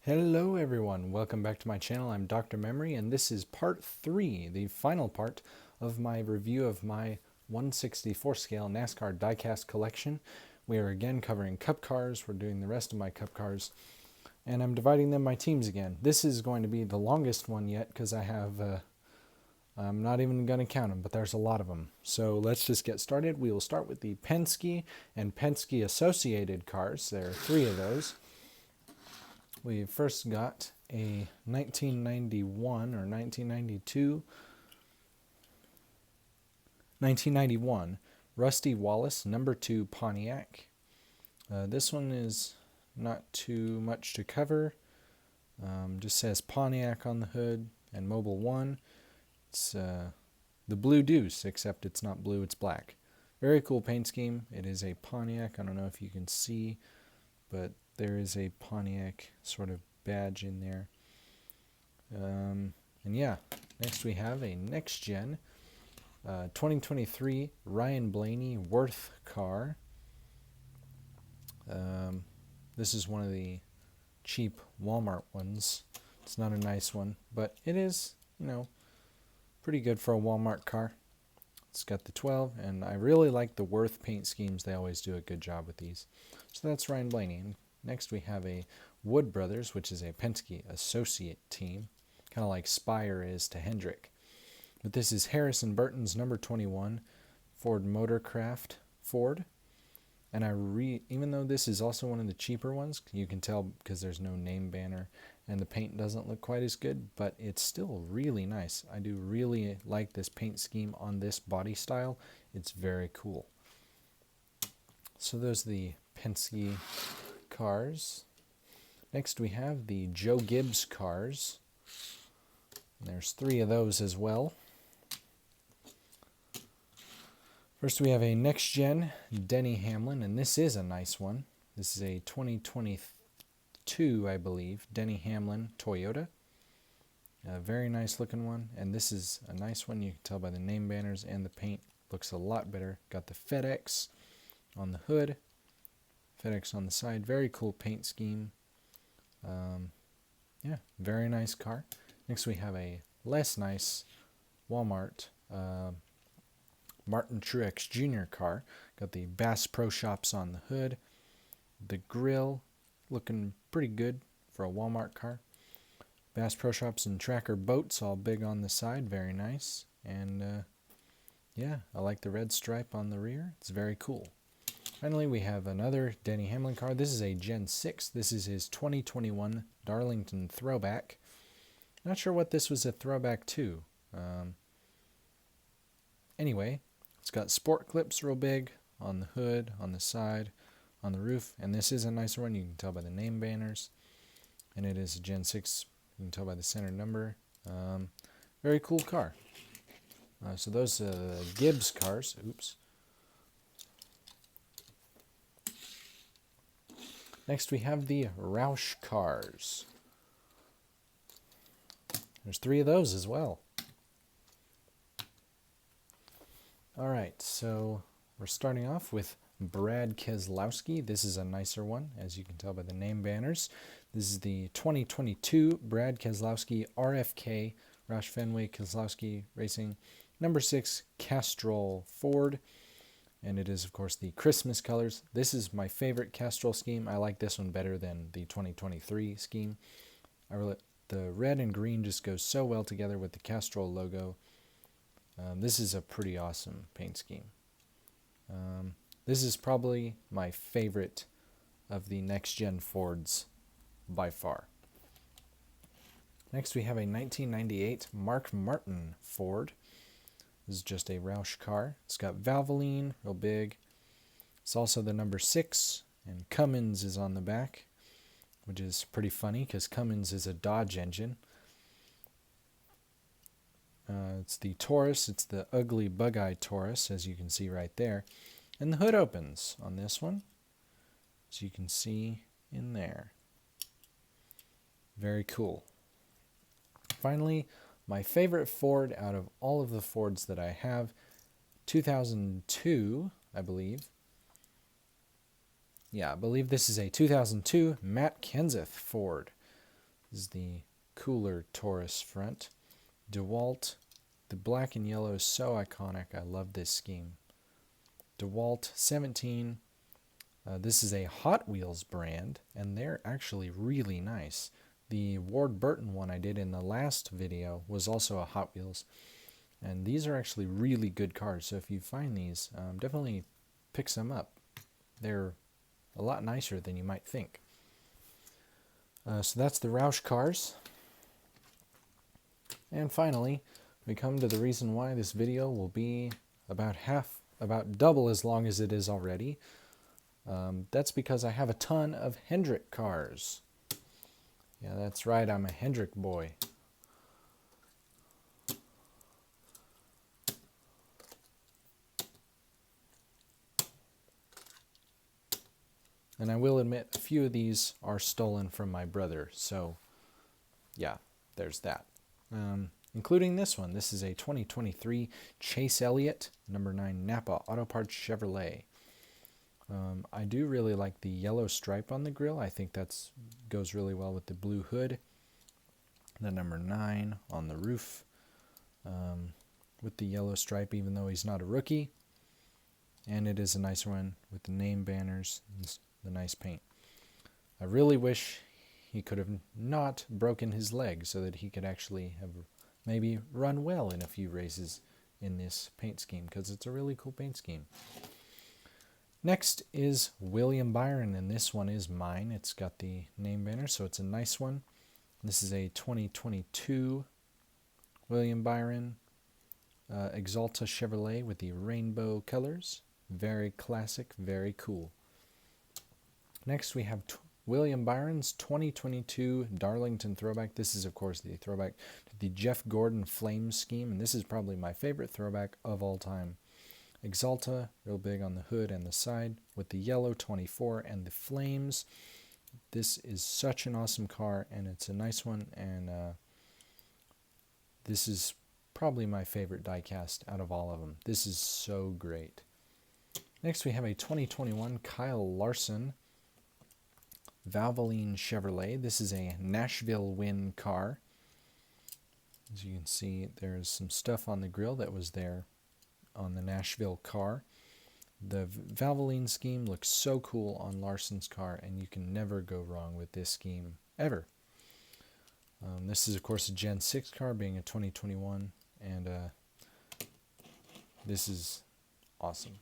Hello everyone, welcome back to my channel. I'm Dr. Memory and this is part 3, the final part of my review of my 1/64 scale NASCAR diecast collection. We are again covering cup cars, we're doing the rest of my cup cars, and I'm dividing them by teams again. This is going to be the longest one yet because I'm not even going to count them, but there's a lot of them. So let's just get started. We will start with the Penske and Penske associated cars. There are 3 of those. We first got a 1991 or 1991 Rusty Wallace number 2 Pontiac. This one is not too much to cover. Just says Pontiac on the hood and Mobile 1. It's the Blue Deuce, except it's not blue, it's black. Very cool paint scheme. It is a Pontiac. I don't know if you can see, but there is a Pontiac sort of badge in there. And yeah, next we have a next gen 2023 Ryan Blaney Worth car. This is one of the cheap Walmart ones. It's not a nice one, but it is, pretty good for a Walmart car. It's got the 12, and I really like the Worth paint schemes. They always do a good job with these. So that's Ryan Blaney. And next we have a Wood Brothers, which is a Penske associate team, kind of like Spire is to Hendrick. But this is Harrison Burton's number 21 Ford Motorcraft Ford. And even though this is also one of the cheaper ones, you can tell because there's no name banner and the paint doesn't look quite as good, but it's still really nice. I do really like this paint scheme on this body style. It's very cool. So those are the Penske cars. Next we have the Joe Gibbs cars. And there's 3 of those as well. First we have a next gen Denny Hamlin, and this is a nice one. This is a 2022, I believe, Denny Hamlin Toyota. A very nice looking one, and this is a nice one. You can tell by the name banners, and the paint looks a lot better. Got the FedEx on the hood, FedEx on the side. Very cool paint scheme. Yeah, very nice car. Next we have a less nice Walmart Martin Truex Jr. car. Got the Bass Pro Shops on the hood. The grill looking pretty good for a Walmart car. Bass Pro Shops and Tracker boats all big on the side. Very nice. And yeah, I like the red stripe on the rear. It's very cool. Finally, we have another Denny Hamlin car. This is a Gen 6. This is his 2021 Darlington Throwback. Not sure what this was a throwback to. Anyway, it's got sport clips real big on the hood, on the side, on the roof. And this is a nicer one. You can tell by the name banners. And it is a Gen 6. You can tell by the center number. Very cool car. So those Gibbs cars. Oops. Next we have the Roush cars. There's 3 of those as well. Alright, so we're starting off with Brad Keselowski. This is a nicer one, as you can tell by the name banners. This is the 2022 Brad Keselowski RFK, Roush Fenway Keselowski Racing, number 6 Castrol Ford. And it is, of course, the Christmas colors. This is my favorite Castrol scheme. I like this one better than the 2023 scheme. The red and green just goes so well together with the Castrol logo. This is a pretty awesome paint scheme. This is probably my favorite of the next-gen Fords by far. Next we have a 1998 Mark Martin Ford. This is just a Roush car. It's got Valvoline, real big. It's also the number 6, and Cummins is on the back, which is pretty funny because Cummins is a Dodge engine. It's the Taurus. It's the ugly bug-eyed Taurus, as you can see right there. And the hood opens on this one, as you can see in there. Very cool. Finally, my favorite Ford out of all of the Fords that I have, 2002, I believe. Yeah, I believe this is a 2002 Matt Kenseth Ford. This is the cooler Taurus front. DeWalt, the black and yellow is so iconic. I love this scheme. DeWalt 17. This is a Hot Wheels brand, and they're actually really nice. The Ward Burton one I did in the last video was also a Hot Wheels, and these are actually really good cars. So if you find these, definitely pick some up. They're a lot nicer than you might think. So that's the Roush cars. And finally, we come to the reason why this video will be about double as long as it is already. That's because I have a ton of Hendrick cars. Yeah, that's right, I'm a Hendrick boy. And I will admit, a few of these are stolen from my brother, so yeah, there's that. Including this one. This is a 2023 Chase Elliott, number 9 Napa Auto Parts Chevrolet. I do really like the yellow stripe on the grille. I think that goes really well with the blue hood. The number 9 on the roof with the yellow stripe, even though he's not a rookie. And it is a nice one with the name banners and the nice paint. I really wish he could have not broken his leg so that he could actually have maybe run well in a few races in this paint scheme, because it's a really cool paint scheme. Next is William Byron, and this one is mine. It's got the name banner, so it's a nice one. This is a 2022 William Byron Exalta Chevrolet with the rainbow colors. Very classic, very cool. Next we have William Byron's 2022 Darlington throwback. This is, of course, the throwback to the Jeff Gordon Flames scheme, and this is probably my favorite throwback of all time. Exalta, real big on the hood and the side, with the yellow 24 and the flames. This is such an awesome car, and it's a nice one, and this is probably my favorite diecast out of all of them. This is so great. Next we have a 2021 Kyle Larson Valvoline Chevrolet. This is a Nashville Win car. As you can see, there's some stuff on the grill that was there on the Nashville car. The Valvoline scheme looks so cool on Larson's car, and you can never go wrong with this scheme, ever. This is, of course, a Gen 6 car, being a 2021, and this is awesome.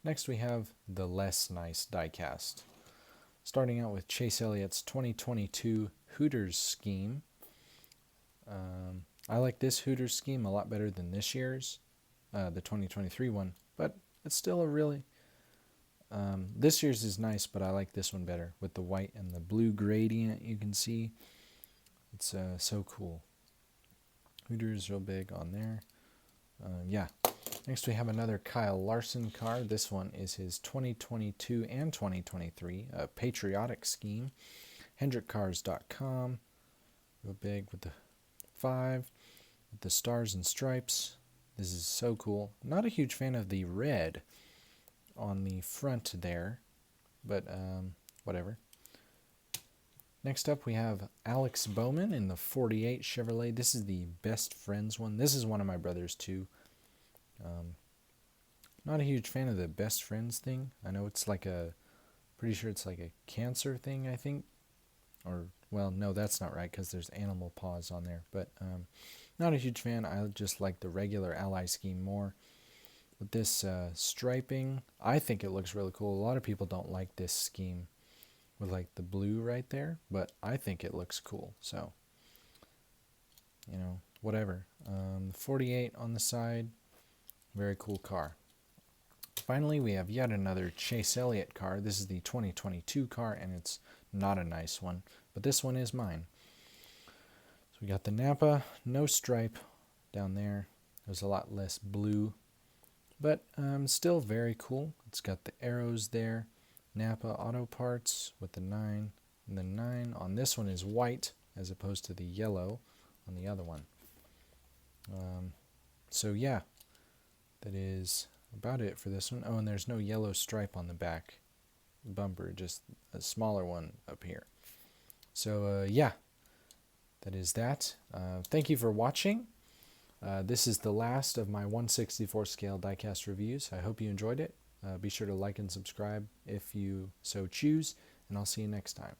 Next we have the less nice diecast. Starting out with Chase Elliott's 2022 Hooters scheme. I like this Hooters scheme a lot better than this year's, the 2023 one, but it's still a really... this year's is nice, but I like this one better with the white and the blue gradient you can see. It's so cool. Hooters real big on there. Yeah. Next we have another Kyle Larson car. This one is his 2022 and 2023 patriotic scheme. HendrickCars.com. Real big with the 5, with the stars and stripes. This is so cool. Not a huge fan of the red on the front there, but whatever. Next up we have Alex Bowman in the 48 Chevrolet. This is the Best Friends one. This is one of my brother's too. Not a huge fan of the Best Friends thing. I know it's like pretty sure it's like a cancer thing, I think. Or, well, no, that's not right, because there's animal paws on there. But not a huge fan. I just like the regular Ally scheme more. With this striping, I think it looks really cool. A lot of people don't like this scheme with like the blue right there, but I think it looks cool. So, you know, whatever. 48 on the side. Very cool car. Finally, we have yet another Chase Elliott car. This is the 2022 car, and it's not a nice one, but this one is mine. So we got the Napa, no stripe down there. There's a lot less blue, but still very cool. It's got the arrows there. Napa Auto Parts with the 9, and the 9 on this one is white as opposed to the yellow on the other one. So yeah, that is about it for this one. Oh, and there's no yellow stripe on the back bumper, just a smaller one up here. So yeah, that is that. Thank you for watching. This is the last of my 1/64 scale diecast reviews. I hope you enjoyed it. Be sure to like and subscribe if you so choose, and I'll see you next time.